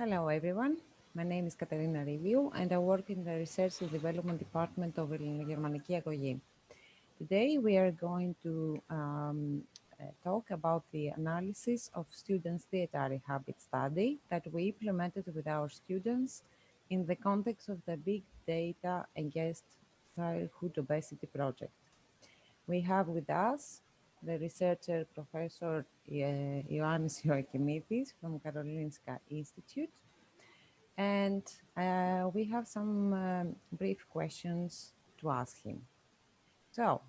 Hello, everyone. My name is Katerina Riviou, and I work in the Research and Development Department of Ioakeimidis and Katerina. Today, we are going to talk about the analysis of students' dietary habit study that we implemented with our students in the context of the Big Data Against Childhood Obesity project. We have with us the researcher, Professor Ioannis Ioakeimidis from Karolinska Institute. And we have some brief questions to ask him. So,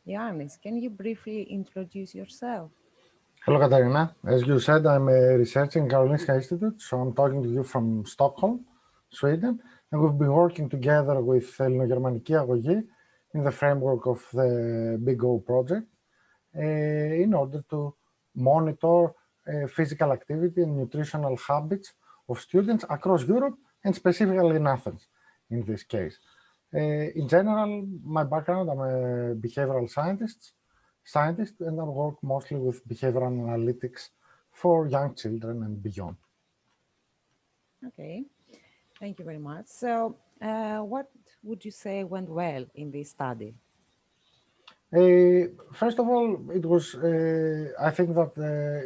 Ioannis, can you briefly introduce yourself? Hello, Katerina. As you said, I'm a researcher in Karolinska Institute, so I'm talking to you from Stockholm, Sweden, and we've been working together with Ioakeimidis and Katerina in the framework of the BigO project in order to monitor physical activity and nutritional habits of students across Europe and specifically in Athens in this case. In general, my background, I'm a behavioral scientist, and I work mostly with behavioral analytics for young children and beyond. Okay, thank you very much. So, what would you say went well in this study? First of all, it was, I think that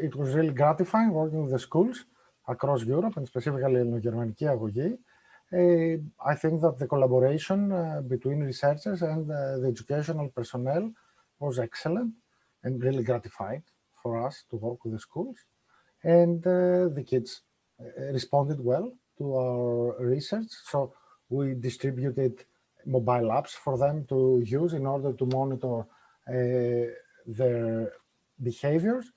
it was really gratifying working with the schools across Europe and specifically in Ioakeimidis and Katerina. I think that the collaboration between researchers and the educational personnel was excellent and really gratifying for us to work with the schools. And the kids responded well to our research. So we distributed mobile apps for them to use in order to monitor their behaviors,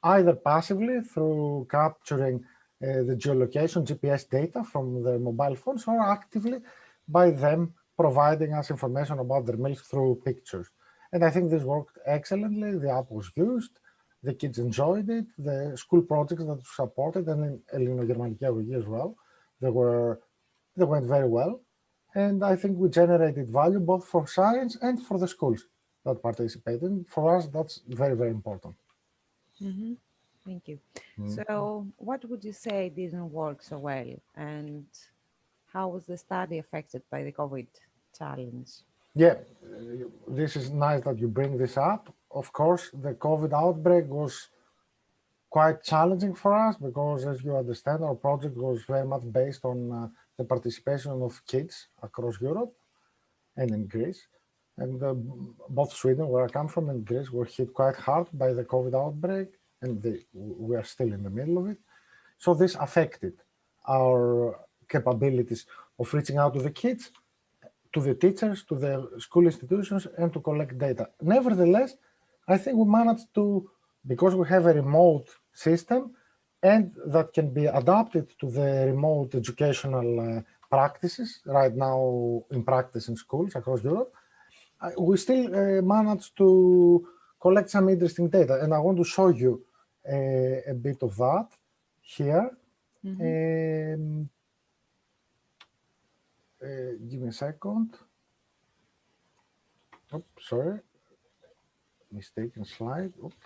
either passively through capturing the geolocation GPS data from their mobile phones, or actively by them providing us information about their meals through pictures. And I think this worked excellently. The app was used, the kids enjoyed it, the school projects that were supported, and in Ioakeimidis as well, they went very well. And I think we generated value both for science and for the schools that participated. For us, that's very, very important. Mm-hmm. Thank you. So, what would you say didn't work so well, and how was the study affected by the COVID challenge? Yeah, this is nice that you bring this up. Of course, the COVID outbreak was quite challenging for us because, as you understand, our project was very much based on the participation of kids across Europe and in Greece. And both Sweden, where I come from, and Greece were hit quite hard by the COVID outbreak, and we are still in the middle of it. So this affected our capabilities of reaching out to the kids, to the teachers, to the school institutions, and to collect data. Nevertheless, I think we managed to, because we have a remote system and that can be adapted to the remote educational practices right now in practice in schools across Europe, we still managed to collect some interesting data. And I want to show you a bit of that here. Give me a second. Oops, sorry. Mistaken slide. Oops.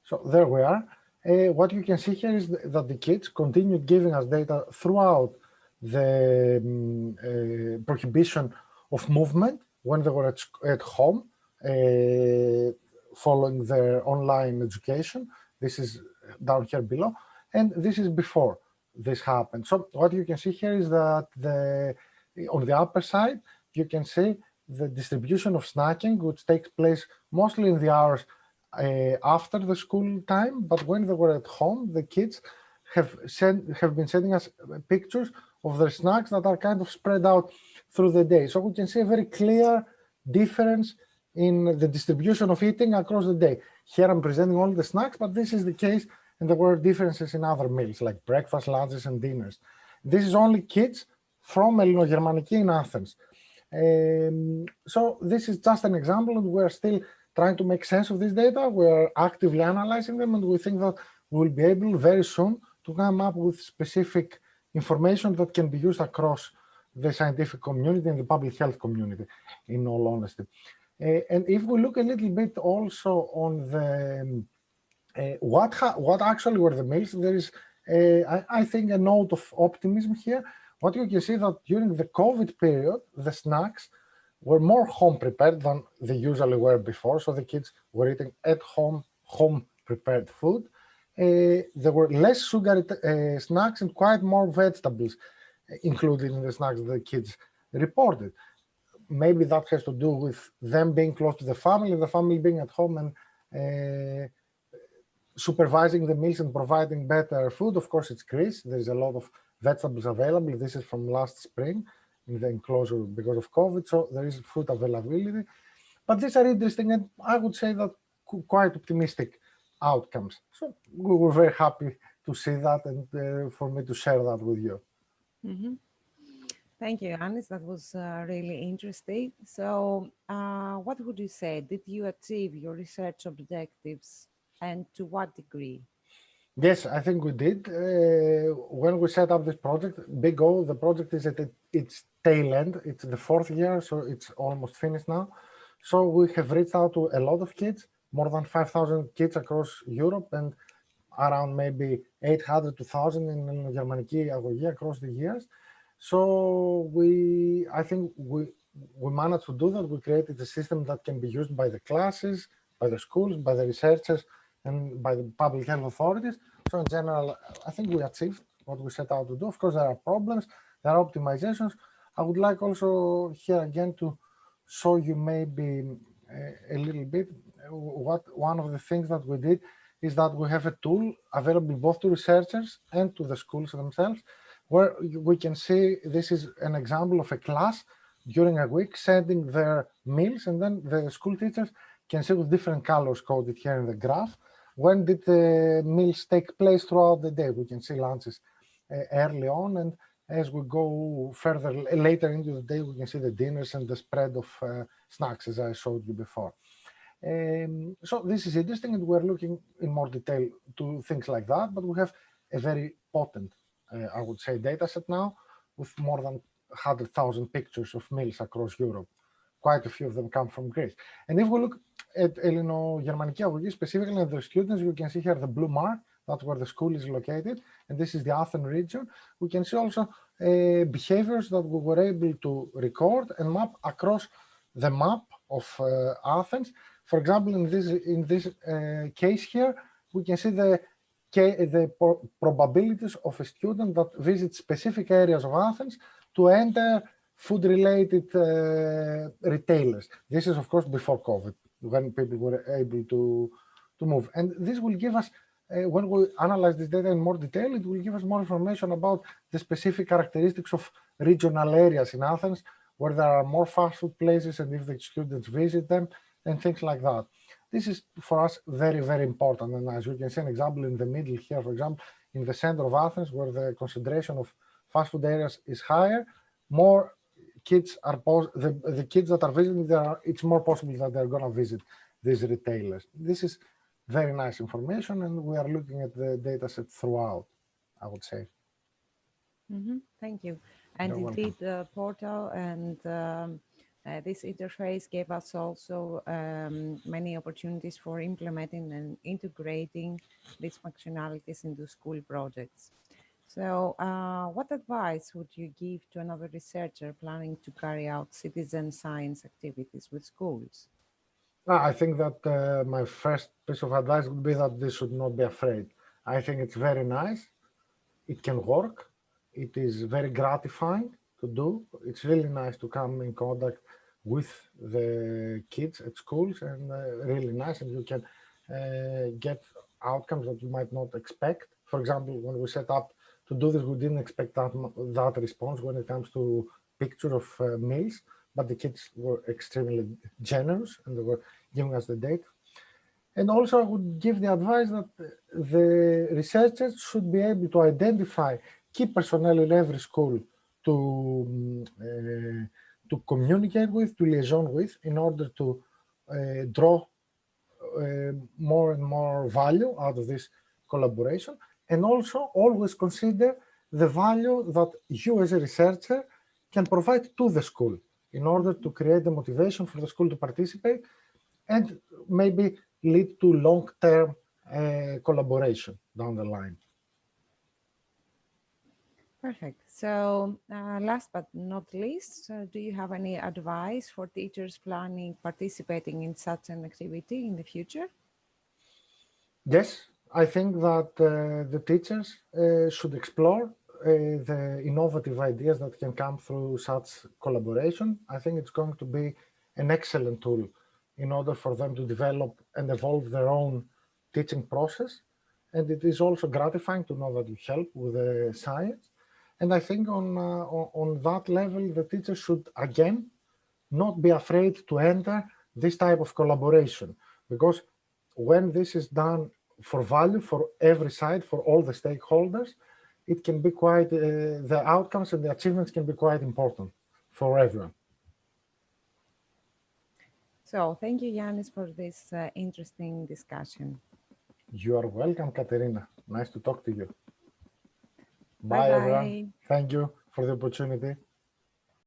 So there we are. What you can see here is that the kids continued giving us data throughout the prohibition of movement when they were at home, following their online education. This is down here below, and this is before this happened. So what you can see here is that on the upper side, you can see the distribution of snacking, which takes place mostly in the hours after the school time, but when they were at home, the kids have been sending us pictures of their snacks that are kind of spread out through the day. So we can see a very clear difference in the distribution of eating across the day. Here I'm presenting only the snacks, but this is the case, and there were differences in other meals like breakfast, lunches, and dinners. This is only kids from Ioakeimidis in Athens. So this is just an example, and we're still trying to make sense of this data. We're actively analyzing them, and we think that we'll be able very soon to come up with specific information that can be used across the scientific community and the public health community, in all honesty. And if we look a little bit also on the what actually were the meals, there is I think a note of optimism here. What you can see that during the COVID period, the snacks were more home prepared than they usually were before. So the kids were eating at home prepared food. There were less sugary snacks and quite more vegetables included in the snacks that the kids reported. Maybe that has to do with them being close to the family being at home and supervising the meals and providing better food. Of course, it's Greece. There's a lot of vegetables available. This is from last spring in the enclosure because of COVID, so there is food availability. But these are interesting, and I would say that quite optimistic outcomes. So we were very happy to see that and for me to share that with you. Mm-hmm. Thank you, Ioannis. That was really interesting. So, what would you say? Did you achieve your research objectives, and to what degree? Yes, I think we did. When we set up this project, BigO, the project is at its tail end. It's the fourth year, so it's almost finished now. So we have reached out to a lot of kids, more than 5,000 kids across Europe, and around maybe 800 to 1,000 in Γερμανική αγωγή across the years. So I think we managed to do that. We created a system that can be used by the classes, by the schools, by the researchers, and by the public health authorities. So in general, I think we achieved what we set out to do. Of course, there are problems, there are optimizations. I would like also here again to show you maybe a little bit what one of the things that we did is that we have a tool available both to researchers and to the schools themselves, where we can see this is an example of a class during a week sending their meals, and then the school teachers can see with different colors coded here in the graph when did the meals take place throughout the day. We can see lunches early on, and as we go further later into the day, we can see the dinners and the spread of snacks, as I showed you before. So this is interesting, and we're looking in more detail to things like that, but we have a very potent, I would say, data set now with more than 100,000 pictures of meals across Europe. Quite a few of them come from Greece. And if we look at Ελληνογερμανική αγωγή, specifically at the students, you can see here the blue mark, that's where the school is located, and this is the Athens region. We can see also behaviors that we were able to record and map across the map of Athens. For example, in this case here, we can see the probabilities of a student that visits specific areas of Athens to enter food-related retailers. This is, of course, before COVID, when people were able to move. And this will give us, when we analyze this data in more detail, it will give us more information about the specific characteristics of regional areas in Athens, where there are more fast food places and if the students visit them, and things like that. This is, for us, very, very important. And as you can see an example in the middle here, for example, in the center of Athens, where the concentration of fast food areas is higher, more kids are, the kids that are visiting there, it's more possible that they're going to visit these retailers. This is very nice information, and we are looking at the data set throughout, I would say. Mm-hmm. Thank you. And You're indeed, welcome. the portal and this interface gave us also many opportunities for implementing and integrating these functionalities into school projects. So, what advice would you give to another researcher planning to carry out citizen science activities with schools? I think that my first piece of advice would be that they should not be afraid. I think it's very nice. It can work. It is very gratifying to do. It's really nice to come in contact with the kids at schools, and really nice, and you can get outcomes that you might not expect. For example, when we set up to do this, we didn't expect that response when it comes to picture of meals, but the kids were extremely generous and they were giving us the data. And also, I would give the advice that the researchers should be able to identify key personnel in every school to communicate with, to liaison with, in order to draw more and more value out of this collaboration, and also always consider the value that you as a researcher can provide to the school in order to create the motivation for the school to participate and maybe lead to long-term collaboration down the line. Perfect. So, last but not least, do you have any advice for teachers planning participating in such an activity in the future? Yes, I think that the teachers should explore the innovative ideas that can come through such collaboration. I think it's going to be an excellent tool in order for them to develop and evolve their own teaching process. And it is also gratifying to know that you help with the science. And I think on that level, the teachers should again not be afraid to enter this type of collaboration, because when this is done for value for every side, for all the stakeholders, it can be quite, the outcomes and the achievements can be quite important for everyone. So, thank you, Yannis, for this interesting discussion. You are welcome, Katerina. Nice to talk to you. Bye Bye, everyone. bye. Thank you for the opportunity.